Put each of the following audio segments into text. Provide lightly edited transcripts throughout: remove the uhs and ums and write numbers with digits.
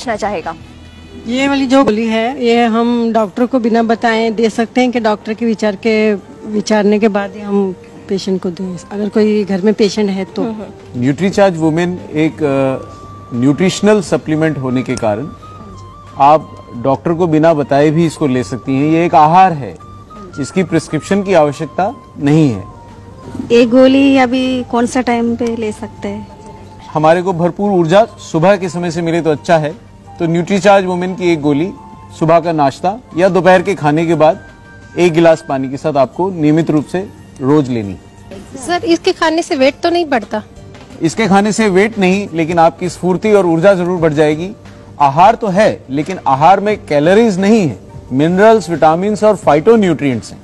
पूछना चाहेगा। ये वाली जो गोली है ये हम डॉक्टर को बिना बताए दे सकते हैं कि डॉक्टर के विचारने के बाद ही हम पेशेंट को दें, अगर कोई घर में पेशेंट है तो। न्यूट्रीचार्ज वुमेन एक न्यूट्रिशनल सप्लीमेंट होने के कारण आप डॉक्टर को बिना बताए भी इसको ले सकती हैं। ये एक आहार है, इसकी प्रिस्क्रिप्शन की आवश्यकता नहीं है। एक गोली अभी कौन सा टाइम पे ले सकते हैं? हमारे को भरपूर ऊर्जा सुबह के समय से मिले तो अच्छा है, तो न्यूट्रीचार्ज वुमेन की एक गोली सुबह का नाश्ता या दोपहर के खाने के बाद 1 गिलास पानी के साथ आपको नियमित रूप से रोज लेनी। सर इसके खाने से वेट तो नहीं बढ़ता? इसके खाने से वेट नहीं, लेकिन आपकी स्फूर्ति और ऊर्जा जरूर बढ़ जाएगी। आहार तो है, लेकिन आहार में कैलोरीज नहीं है, मिनरल्स, विटामिन्स और फाइटोन्यूट्रिएंट्स हैं।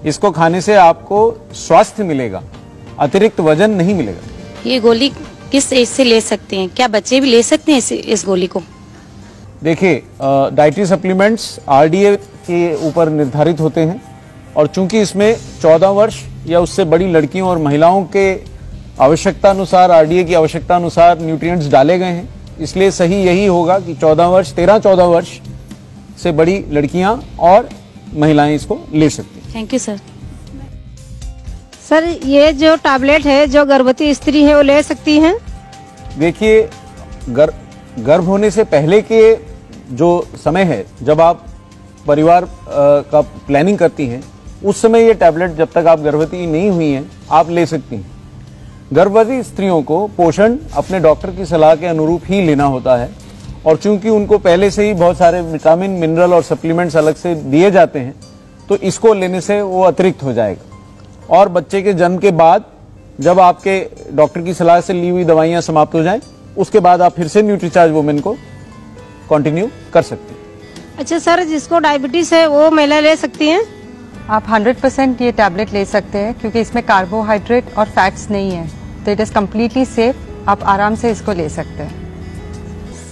इसको खाने से आपको स्वास्थ्य मिलेगा, अतिरिक्त वजन नहीं मिलेगा। ये गोली किस एज से ले सकते हैं? क्या बच्चे भी ले सकते हैं इस गोली को? देखिए, डाइटरी सप्लीमेंट्स आरडीए के ऊपर निर्धारित होते हैं और चूंकि इसमें 14 वर्ष या उससे बड़ी लड़कियों और महिलाओं के आवश्यकता अनुसार, आरडीए की आवश्यकता अनुसार न्यूट्रिएंट्स डाले गए हैं, इसलिए सही यही होगा कि 13-14 वर्ष से बड़ी लड़कियां और महिलाएं इसको ले सकती हैं। Thank you sir. सर ये जो टैबलेट है जो गर्भवती स्त्री है वो ले सकती हैं? देखिए, गर्भ होने से पहले के जो समय है, जब आप परिवार का प्लानिंग करती हैं, उस समय ये टैबलेट, जब तक आप गर्भवती नहीं हुई हैं, आप ले सकती हैं। गर्भवती स्त्रियों को पोषण अपने डॉक्टर की सलाह के अनुरूप ही लेना होता है और चूंकि उनको पहले से ही बहुत सारे विटामिन, मिनरल और सप्लीमेंट्स अलग से दिए जाते हैं, तो इसको लेने से वो अतिरिक्त हो जाएगा। और बच्चे के जन्म के बाद जब आपके डॉक्टर की सलाह से ली हुई दवाइयां समाप्त हो जाएं, उसके बाद आप फिर से न्यूट्रीचार्ज वुमेन को कंटिन्यू कर सकते हैं। अच्छा सर, जिसको डायबिटीज है वो महिला ले सकती हैं? आप 100% ये टैबलेट ले सकते हैं क्योंकि इसमें कार्बोहाइड्रेट और फैट्स नहीं है, तो इट इज़ कम्प्लीटली सेफ। आप आराम से इसको ले सकते हैं।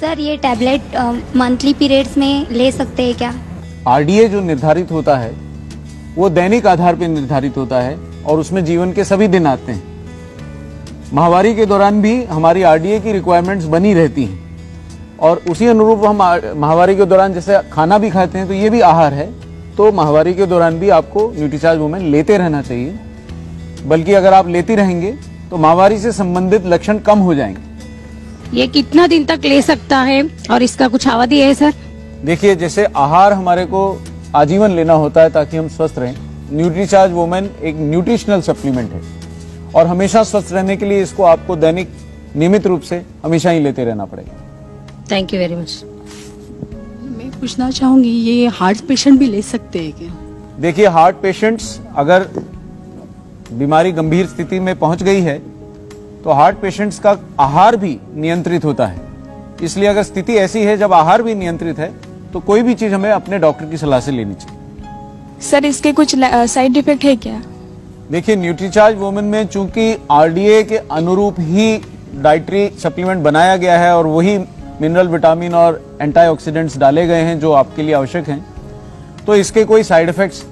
सर ये टैबलेट मंथली पीरियड्स में ले सकते हैं क्या? आरडीए जो निर्धारित होता है वो दैनिक आधार पर निर्धारित होता है और उसमें जीवन के सभी दिन आते हैं। माहवारी के दौरान भी हमारी आरडीए की रिक्वायरमेंट्स बनी रहती हैं और उसी अनुरूप हम माहवारी के दौरान जैसे खाना भी खाते हैं, तो ये भी आहार है। तो माहवारी के दौरान भी आपको न्यूट्रीचार्ज वुमेन लेते रहना चाहिए, बल्कि अगर आप लेती रहेंगे तो माहवारी से संबंधित लक्षण कम हो जाएंगे। ये कितना दिन तक ले सकता है और इसका कुछ अवधि है सर? देखिए, जैसे आहार हमारे को आजीवन लेना होता है ताकि हम स्वस्थ रहें, न्यूट्रीचार्ज वुमेन एक न्यूट्रिशनल सप्लीमेंट है और हमेशा स्वस्थ रहने के लिए इसको आपको दैनिक नियमित रूप से हमेशा ही लेते रहना पड़ेगा। Thank you very much. मैं पूछना चाहूंगी, ये हार्ट पेशेंट भी ले सकते हैं क्या? देखिए, हार्ट पेशेंट्स अगर बीमारी गंभीर स्थिति में पहुंच गई है तो हार्ट पेशेंट्स का आहार भी नियंत्रित होता है। इसलिए अगर स्थिति ऐसी है जब आहार भी नियंत्रित है तो कोई भी चीज हमें अपने डॉक्टर की सलाह से लेनी चाहिए। सर इसके कुछ साइड इफेक्ट है क्या? देखिए, न्यूट्रीचार्ज वुमेन में चूंकि आरडीए के अनुरूप ही डाइटरी सप्लीमेंट बनाया गया है और वही मिनरल, विटामिन और एंटीऑक्सीडेंट्स डाले गए हैं जो आपके लिए आवश्यक हैं, तो इसके कोई साइड इफेक्ट्स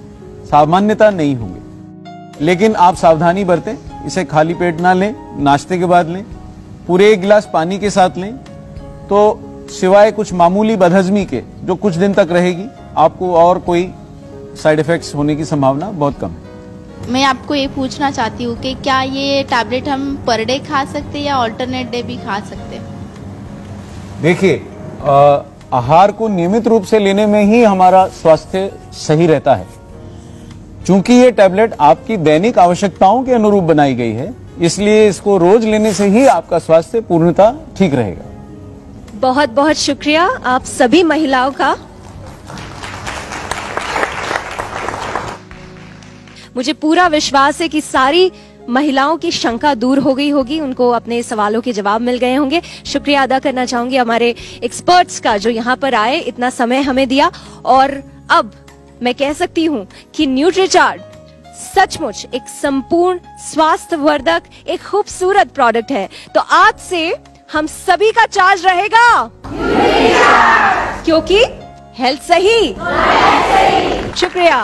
सामान्यतः नहीं होंगे। लेकिन आप सावधानी बरतें, इसे खाली पेट ना लें, नाश्ते के बाद लें, पूरे 1 गिलास पानी के साथ लें, तो सिवाय कुछ मामूली बदहजमी के जो कुछ दिन तक रहेगी, आपको और कोई साइड इफेक्ट्स होने की संभावना बहुत कम है। मैं आपको ये पूछना चाहती हूँ कि क्या ये टैबलेट हम पर डे खा सकते हैं या ऑल्टरनेट डे भी खा सकते हैं? देखिए, आहार को नियमित रूप से लेने में ही हमारा स्वास्थ्य सही रहता है। चूंकि ये टैबलेट आपकी दैनिक आवश्यकताओं के अनुरूप बनाई गई है, इसलिए इसको रोज लेने से ही आपका स्वास्थ्य पूर्णतः ठीक रहेगा। बहुत बहुत शुक्रिया आप सभी महिलाओं का। मुझे पूरा विश्वास है कि सारी महिलाओं की शंका दूर हो गई होगी, उनको अपने सवालों के जवाब मिल गए होंगे। शुक्रिया अदा करना चाहूंगी हमारे एक्सपर्ट्स का जो यहाँ पर आए, इतना समय हमें दिया। और अब मैं कह सकती हूँ कि न्यूट्रीचार्ज सचमुच एक संपूर्ण स्वास्थ्यवर्धक, एक खूबसूरत प्रोडक्ट है। तो आज से हम सभी का चार्ज रहेगा, क्योंकि हेल्थ सही। शुक्रिया।